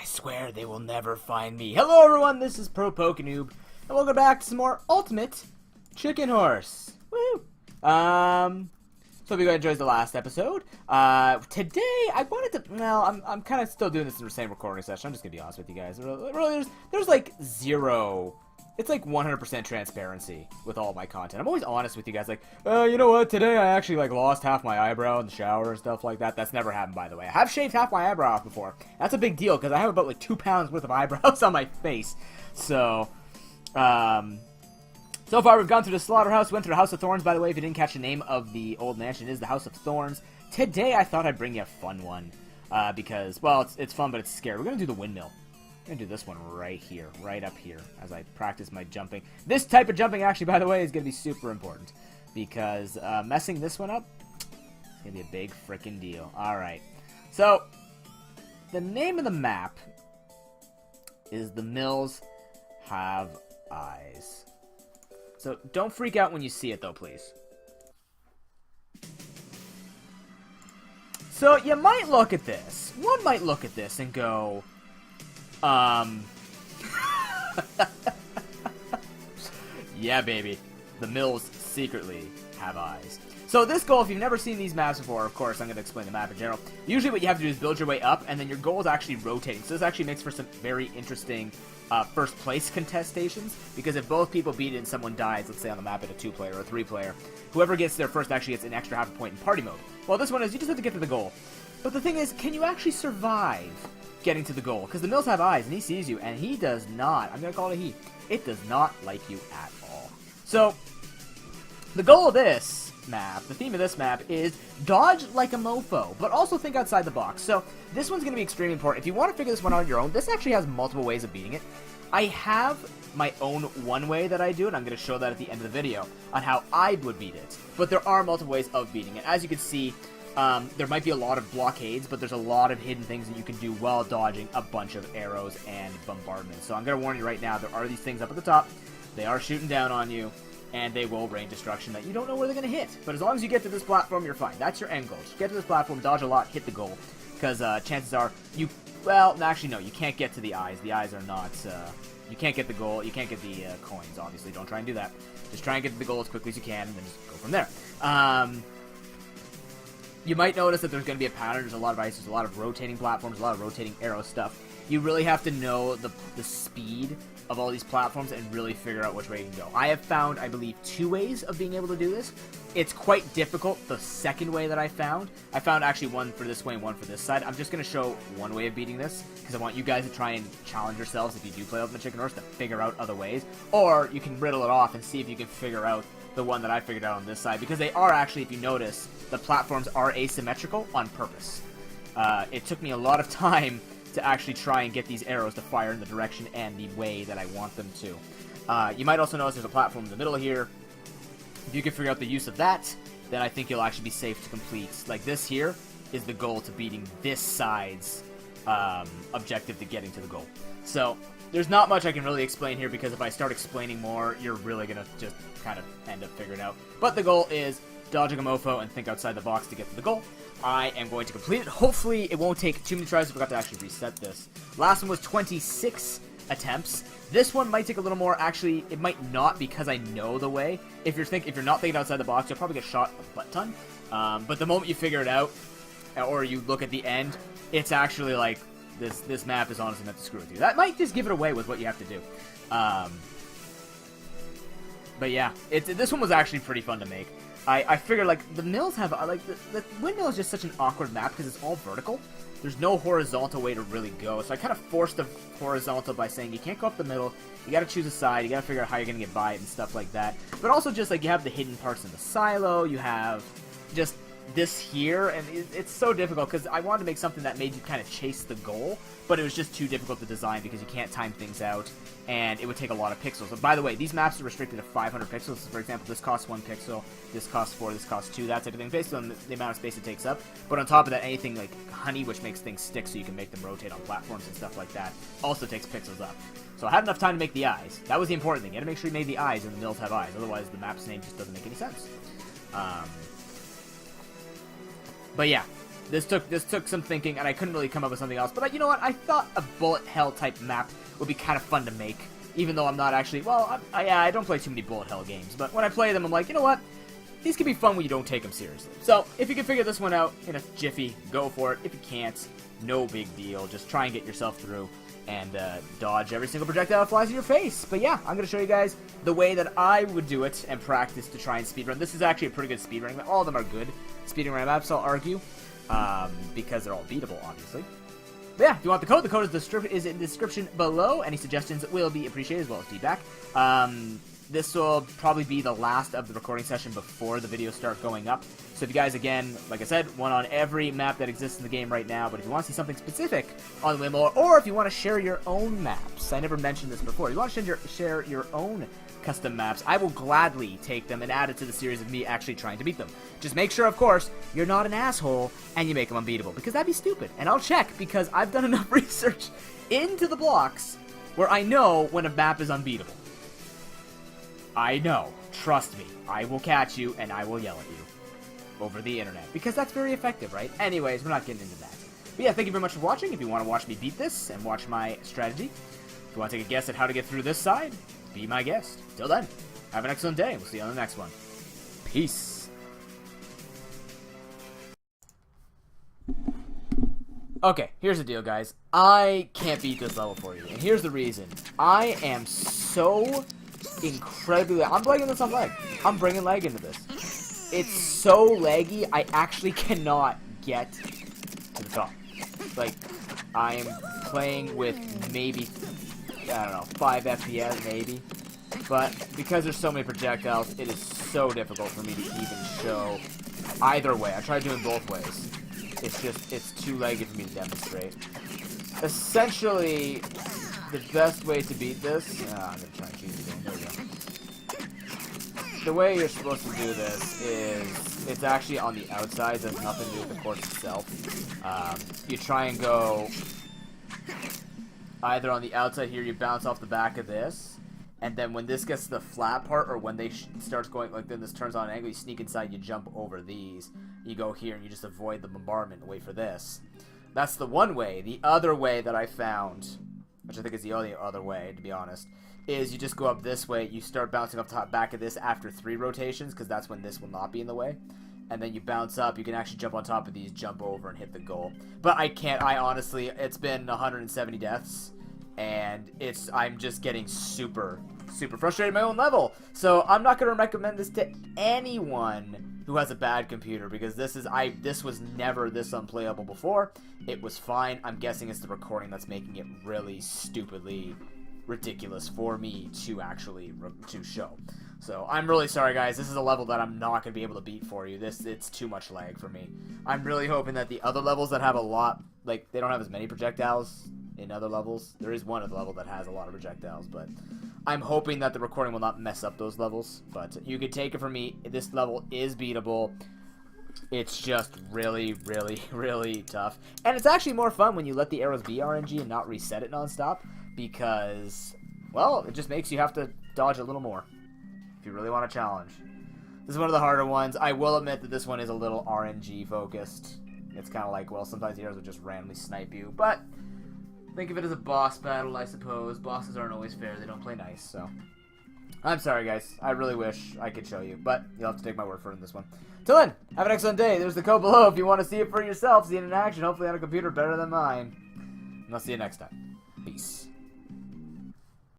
I swear they will never find me. Hello everyone, this is Pro Pokenoob, and welcome back to some more Ultimate Chicken Horse. Woo! So if you guys enjoyed the last episode, today I wanted to, well, I'm kind of still doing this in the same recording session. I'm just gonna be honest with you guys. Really, there's like zero. It's like 100% transparency with all my content. I'm always honest with you guys, like, you know what, today I actually, like, lost half my eyebrow in the shower and stuff like that. That's never happened, by the way. I have shaved half my eyebrow off before. That's a big deal, because I have about, like, 2 pounds worth of eyebrows on my face. So, so far we've gone through the Slaughterhouse, went through the House of Thorns, by the way. If you didn't catch the name of the old mansion, it is the House of Thorns. Today I thought I'd bring you a fun one, because, well, it's fun, but it's scary. We're going to do the windmill. I'm going to do this one right here, right up here, as I practice my jumping. This type of jumping, actually, by the way, is going to be super important, because messing this one up is going to be a big frickin' deal. Alright, so, the name of the map is The Mills Have Eyes. So, don't freak out when you see it, though, please. So, you might look at this. One might look at this and go... yeah, baby. The Mills secretly have eyes. So this goal, if you've never seen these maps before, of course, I'm going to explain the map in general. Usually what you have to do is build your way up, and then your goal is actually rotating. So this actually makes for some very interesting first place contestations, because if both people beat it and someone dies, let's say on the map at a 2-player or a 3-player, whoever gets there first actually gets an extra half a point in party mode. Well, this one is you just have to get to the goal. But the thing is, can you actually survive getting to the goal? Because the Mills have eyes, and he sees you, and he does not, I'm going to call it a he, it does not like you at all. So, the goal of this map, the theme of this map, is dodge like a mofo, but also think outside the box. So, this one's going to be extremely important. If you want to figure this one out on your own, this actually has multiple ways of beating it. I have my own one way that I do, and I'm going to show that at the end of the video, on how I would beat it. But there are multiple ways of beating it. As you can see, there might be a lot of blockades, but there's a lot of hidden things that you can do while dodging a bunch of arrows and bombardments. So I'm going to warn you right now, there are these things up at the top. They are shooting down on you, and they will rain destruction that you don't know where they're going to hit. But as long as you get to this platform, you're fine. That's your end goal. Just get to this platform, dodge a lot, hit the goal. Because chances are, well, actually no, you can't get to the eyes. The eyes are not, you can't get the goal, you can't get the coins, obviously. Don't try and do that. Just try and get to the goal as quickly as you can, and then just go from there. You might notice that there's going to be a pattern. There's a lot of ice. There's a lot of rotating platforms, a lot of rotating arrow stuff. You really have to know the speed of all these platforms and really figure out which way you can go. I have found, I believe, 2 ways of being able to do this. It's quite difficult, the second way that I found actually one for this way and one for this side. I'm just going to show one way of beating this, because I want you guys to try and challenge yourselves, if you do play Ultimate Chicken Horse, to figure out other ways. Or you can riddle it off and see if you can figure out the one that I figured out on this side, because they are actually, if you notice, the platforms are asymmetrical on purpose. It took me a lot of time to actually try and get these arrows to fire in the direction and the way that I want them to. You might also notice there's a platform in the middle here. If you can figure out the use of that, then I think you'll actually be safe to complete. Like this here is the goal to beating this side's objective to getting to the goal. So there's not much I can really explain here, because if I start explaining more, you're really going to just kind of end up figuring it out. But the goal is dodging a mofo and think outside the box to get to the goal. I am going to complete it. Hopefully it won't take too many tries. I forgot to actually reset this. Last one was 26 attempts. This one might take a little more. Actually, it might not, because I know the way. If you're not thinking outside the box, you'll probably get shot a butt ton. But the moment you figure it out, or you look at the end, it's actually like this map is honestly meant to screw with you. That might just give it away with what you have to do. But yeah, this one was actually pretty fun to make. I figured, like, the Mills have, like, the windmill is just such an awkward map because it's all vertical. There's no horizontal way to really go. So I kind of forced the horizontal by saying you can't go up the middle. You got to choose a side. You got to figure out how you're going to get by it and stuff like that. But also just, like, you have the hidden parts in the silo. You have just this here. And it's so difficult because I wanted to make something that made you kind of chase the goal. But it was just too difficult to design because you can't time things out. And it would take a lot of pixels. And by the way, these maps are restricted to 500 pixels. So for example, this costs 1 pixel, this costs 4, this costs 2, that type of thing, based on the amount of space it takes up. But on top of that, anything like honey, which makes things stick so you can make them rotate on platforms and stuff like that, also takes pixels up. So I had enough time to make the eyes. That was the important thing. You had to make sure you made the eyes, and the Mills have eyes. Otherwise, the map's name just doesn't make any sense. But yeah, This took some thinking, and I couldn't really come up with something else. But you know what? I thought a bullet hell type map would be kind of fun to make, even though I'm not actually. Well, I don't play too many bullet hell games, but when I play them, I'm like, you know what? These can be fun when you don't take them seriously. So if you can figure this one out in a jiffy, go for it. If you can't, no big deal. Just try and get yourself through and dodge every single projectile that flies in your face. But yeah, I'm going to show you guys the way that I would do it and practice to try and speedrun. This is actually a pretty good speedrunning map. All of them are good speedrun maps, I'll argue, because they're all beatable, obviously. But yeah, if you want the code is in the description below. Any suggestions will be appreciated, as well as feedback. This will probably be the last of the recording session before the videos start going up. So if you guys, again, like I said, one on every map that exists in the game right now, but if you want to see something specific on the Windblower, or if you want to share your own maps, I never mentioned this before, if you want to share your own custom maps, I will gladly take them and add it to the series of me actually trying to beat them. Just make sure, of course, you're not an asshole and you make them unbeatable, because that'd be stupid. And I'll check, because I've done enough research into the blocks where I know when a map is unbeatable. I know. Trust me. I will catch you, and I will yell at you over the internet, because that's very effective, right? Anyways, we're not getting into that. But yeah, thank you very much for watching. If you want to watch me beat this and watch my strategy, if you want to take a guess at how to get through this side, be my guest. Till then, have an excellent day. We'll see you on the next one. Peace. Okay, here's the deal, guys. I can't beat this level for you, and here's the reason. I am so incredibly... I'm bringing this on lag. I'm bringing lag into this. It's so laggy, I actually cannot get to the top. Like, I'm playing with maybe, I don't know, 5 FPS maybe. But because there's so many projectiles, it is so difficult for me to even show either way. I tried doing both ways. It's too laggy for me to demonstrate. Essentially, the best way to beat this... I'm going to try and choose it again. There we go. The way you're supposed to do this is... It's actually on the outside. It has nothing to do with the course itself. You try and go... Either on the outside here, you bounce off the back of this. And then when this gets to the flat part, or when they starts going, like, then this turns on an angle, you sneak inside, you jump over these. You go here, and you just avoid the bombardment and wait for this. That's the one way. The other way that I found, which I think is the only other way, to be honest, is you just go up this way, you start bouncing off the back of this after 3 rotations, because that's when this will not be in the way. And then you bounce up, you can actually jump on top of these, jump over, and hit the goal. But I can't, I honestly, it's been 170 deaths, and I'm just getting super frustrated at my own level. So I'm not going to recommend this to anyone who has a bad computer, because this was never this unplayable before. It was fine. I'm guessing it's the recording that's making it really stupidly ridiculous for me to actually to show. So I'm really sorry, guys. This is a level that I'm not going to be able to beat for you. It's too much lag for me. I'm really hoping that the other levels that have a lot, like, they don't have as many projectiles in other levels. There is one other level that has a lot of projectiles, but I'm hoping that the recording will not mess up those levels. But you could take it from me, this level is beatable. It's just really tough. And it's actually more fun when you let the arrows be RNG and not reset it nonstop, because, well, it just makes you have to dodge a little more if you really want a challenge. This is one of the harder ones. I will admit that this one is a little RNG focused. It's kind of like, well, sometimes the arrows will just randomly snipe you, but think of it as a boss battle, I suppose. Bosses aren't always fair. They don't play nice, so. I'm sorry, guys. I really wish I could show you, but you'll have to take my word for it in this one. Till then, have an excellent day. There's the code below if you want to see it for yourself. See it in action, hopefully on a computer better than mine. And I'll see you next time. Peace.